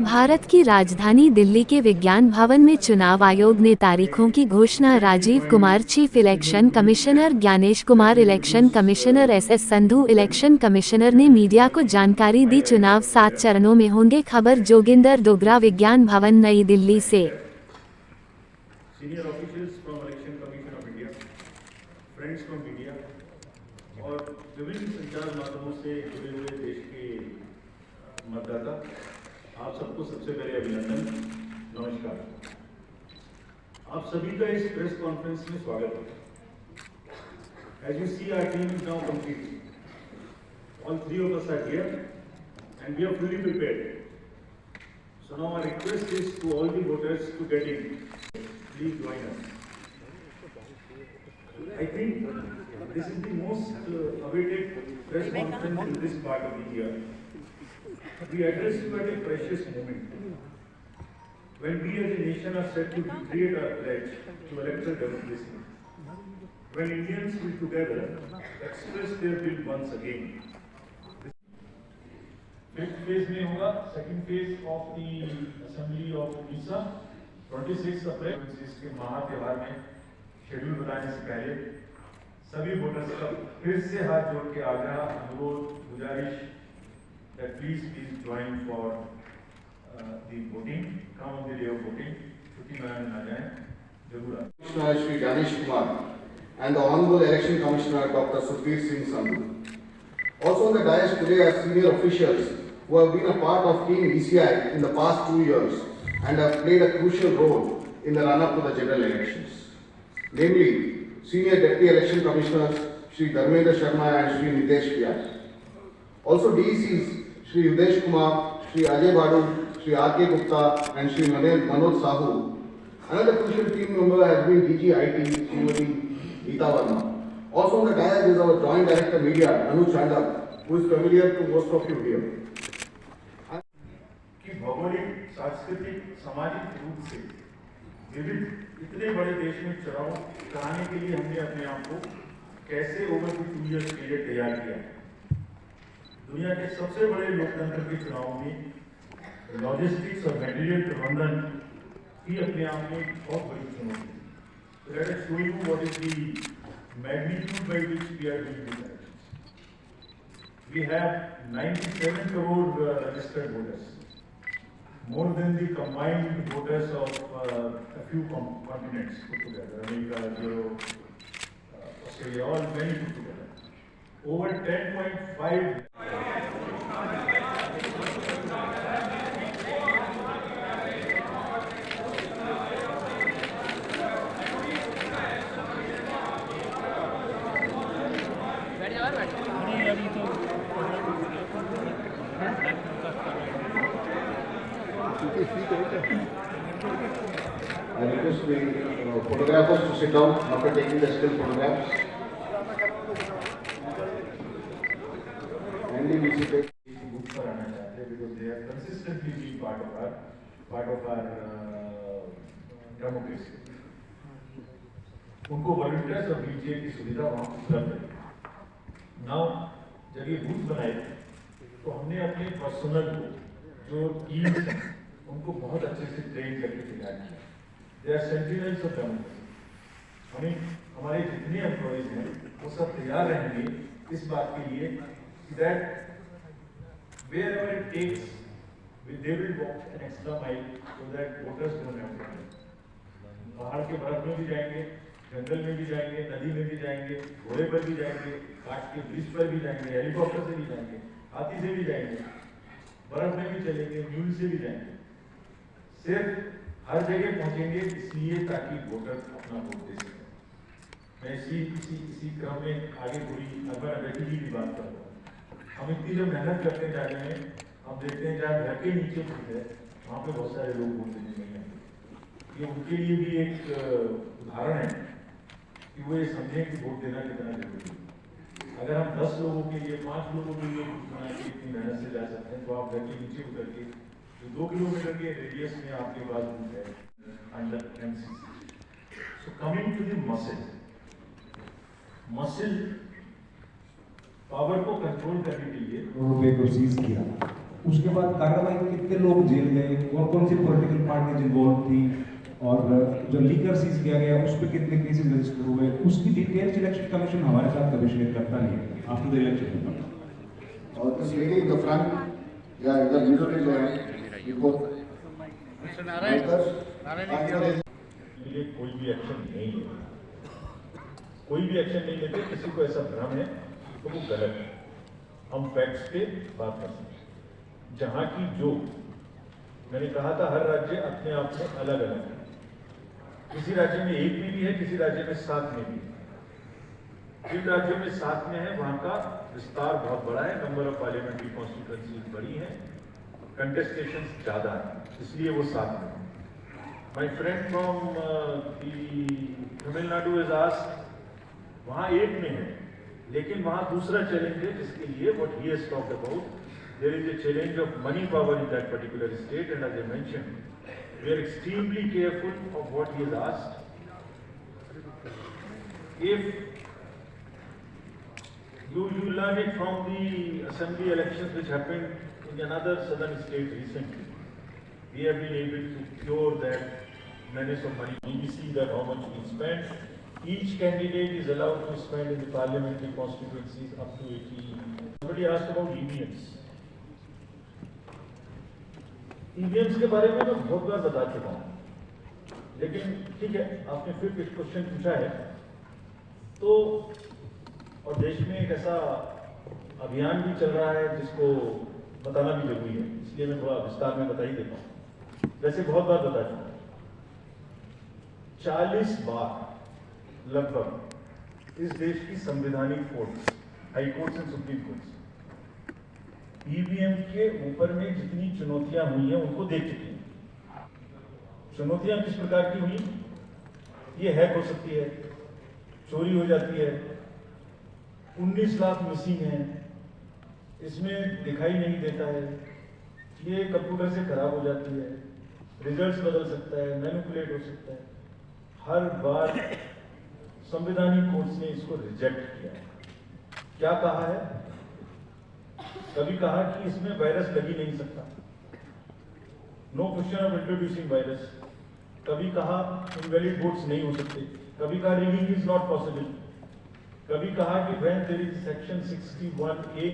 भारत की राजधानी दिल्ली के विज्ञान भवन में चुनाव आयोग ने तारीखों की घोषणा। Rajiv Kumar chief election commissioner, Gyanesh Kumar election commissioner, S Sandhu election commissioner ने मीडिया को जानकारी दी। चुनाव 7 चरणों में होंगे। खबर जोगिंदर डोगरा, विज्ञान भवन, नई दिल्ली से। Senior officials from election commission of India, friends from media और विभिन्न संचार माध्यमों से जुड़े हुए देश के मतदाता, आप सबको सबसे पहले अभिनंदन, नमस्कार। आप सभी का इस प्रेस कॉन्फ्रेंस में स्वागत है। As you see, our team is now complete. All three of us are here and we are fully prepared. So now our request is to all the voters to get in. Please join us. I think this is the most awaited press conference in this part of the year. We address you at a precious moment when we as a nation are set to create our pledge to electoral democracy. When Indians will together express their will once again. Fifth phase में होगा, second phase of the Assembly of Odisha, 26 अप्रैल इसके महा त्योहार में schedule बताने से पहले सभी वोटर्स का फिर से हाथ जोड़ के आग्रह, अनुरोध, गुजारिश that please join for the voting. Come on the day of voting. छुट्टी मनाने ना जाएं, जरूर आएं। Commissioner Shri Ganesh Kumar and the Honorable Election Commissioner Dr. Sukhbir Singh Sandhu. Also on the dais today are senior officials who have been a part of Team ECI in the past 2 years and have played a crucial role in the run-up to the general elections. Namely, Senior Deputy Election Commissioners Shri Dharmendra Sharma and Shri Nitesh Vyas. Also DECs Shri Udesh Kumar, Shri Ajay Badu, Shri R.K. Gupta and Shri Manoj Sahu. Another crucial team member has been DG IT Srimati Geeta Verma. Also on the dais is our Joint Director Media Anu Chandak, who is familiar to most of you here. कि भौगोलिक, सांस्कृतिक, सामाजिक रूप से विविध इतने बड़े देश में चुनाव कराने के लिए हमने अपने आप को कैसे ओवर द 2 इयर्स पीरियड तैयार किया। दुनिया के सबसे बड़े लोकतंत्र के चुनाव में लॉजिस्टिक्स और मटेरियल प्रबंधन ही अपने आप में बहुत बड़ी चुनौती है। So let us show you what is the magnitude by which we are doing these elections. We have 97 crore registered voters, more than the combined voters of a few continents put together, America, Europe, Australia, all many put together. Over 10.5 I request the photographers to sit down after taking the still photographs. And we should take book पर आना चाहते हैं because they are consistently being part of our democracy. उनको volunteers और wheelchair की सुविधा वहाँ उपलब्ध है। नाउ जब ये बूथ बनाए तो हमने अपने पर्सनल जो टीम्स हैं उनको बहुत अच्छे से ट्रेन करके तैयार किया। They are sentinels of democracy. हमें हमारे जितने एम्प्लॉयज हैं वो सब तैयार रहेंगे इस बात के लिए that wherever it takes, they will walk an extra mile so that voters don't have to run. पहाड़ के बर्फ में भी जाएंगे, जंगल में भी जाएंगे, नदी में भी जाएंगे, घोड़े पर भी जाएंगे, काट के ब्रिज पर भी जाएंगे, हेलीकॉप्टर से भी जाएंगे, हाथी से भी जाएंगे, बर्फ में भी चलेंगे, म्यूल से भी जाएंगे। सिर्फ हर जगह पहुंचेंगे इसलिए ताकि वोटर अपना वोट दे सकें। मैं इसी क्रम में आगे थोड़ी अर्बन अमेठी की बात करूँगा। हम इतनी जो मेहनत करते हैं जाने में, हम देखते हैं जहाँ घर के नीचे खुद है वहाँ पे बहुत सारे लोग वोट देने नहीं आते। ये उनके लिए भी एक उदाहरण है कि वो ये समझें कि वोट देना कितना जरूरी है। अगर हम 10 लोगों के लिए, 5 लोगों के लिए बना के इतनी मेहनत से जा सकते हैं, तो आप घर के नीचे उतर के जो 2 किलोमीटर के रेडियस में आपके पास बूथ है under MCC। So coming to the muscle power को कंट्रोल करने के लिए रुपए को सीज किया। उसके बाद कार्रवाई कितने लोग जेल गए, कौन कौन सी पॉलिटिकल पार्टीज इन्वॉल्व थी, और जो लीकर सीज किया गया उस पर कितने केसेस रजिस्टर हुए, उसकी डिटेल्स इलेक्शन कमीशन हमारे साथ कभी शेयर करता नहीं है आफ्टर द इलेक्शन। और this lady in the front, या इधर लीडर जो है इनको के लिए कोई भी एक्शन नहीं है, कोई भी एक्शन नहीं लेते। किसी को ऐसा भ्रम है तो वो गलत है। हम फैक्ट्स पे बात कर सकते हैं। जहां की जो मैंने कहा था, हर राज्य अपने आप में अलग अलग है। किसी राज्य में 1 में भी है, किसी राज्य में 7 में भी है। जिन राज्यों में 7 में है वहां का विस्तार बहुत बड़ा है, नंबर ऑफ पार्लियामेंट्री कॉन्स्टिट्यूएंसीज बड़ी है, कंटेस्टेशन ज्यादा है, इसलिए वो 7 में है। My friend from Tamil Nadu is asked, वहां 1 में है, लेकिन वहां दूसरा चैलेंज है जिसके लिए what he has talked about, there is a challenge of money power in that particular state, and as I mentioned we are extremely careful of what he has asked. If you learn it from the assembly elections which happened in another southern state recently, we have been able to cure that menace of money. We see that how much we spend. Each candidate is allowed to spend in the parliamentary constituencies up to 80. Somebody asked about EVMs. EVMs के बारे में मैं बहुत बार बता चुका हूँ, लेकिन ठीक है, आपने फिर कुछ क्वेश्चन पूछा है तो, और देश में एक ऐसा अभियान भी चल रहा है जिसको बताना भी जरूरी है, इसलिए मैं थोड़ा विस्तार में बता ही देता हूँ। वैसे बहुत बार बता चुका हूँ, 40 बार लगभग इस देश की संवैधानिक court, high court and supreme court EVM के ऊपर में जितनी चुनौतियां हुई हैं उनको देख चुकी हैं। चुनौतियां किस प्रकार की हुई? ये हैक हो सकती है, चोरी हो जाती है, 19 लाख मिसिंग है, इसमें दिखाई नहीं देता है, ये कंप्यूटर से खराब हो जाती है, रिजल्ट्स बदल सकता है, मैनिपुलेट हो सकता है। हर बार संवैधानिक कोर्ट ने इसको रिजेक्ट किया। क्या कहा है? कभी कहा कि इसमें वायरस लग ही नहीं सकता, no question of introducing virus. कभी कहा इनवैलिड वोट्स नहीं हो सकते, कभी कहा रिगिंग इज नॉट पॉसिबल, कभी कहा कि when there is section 61A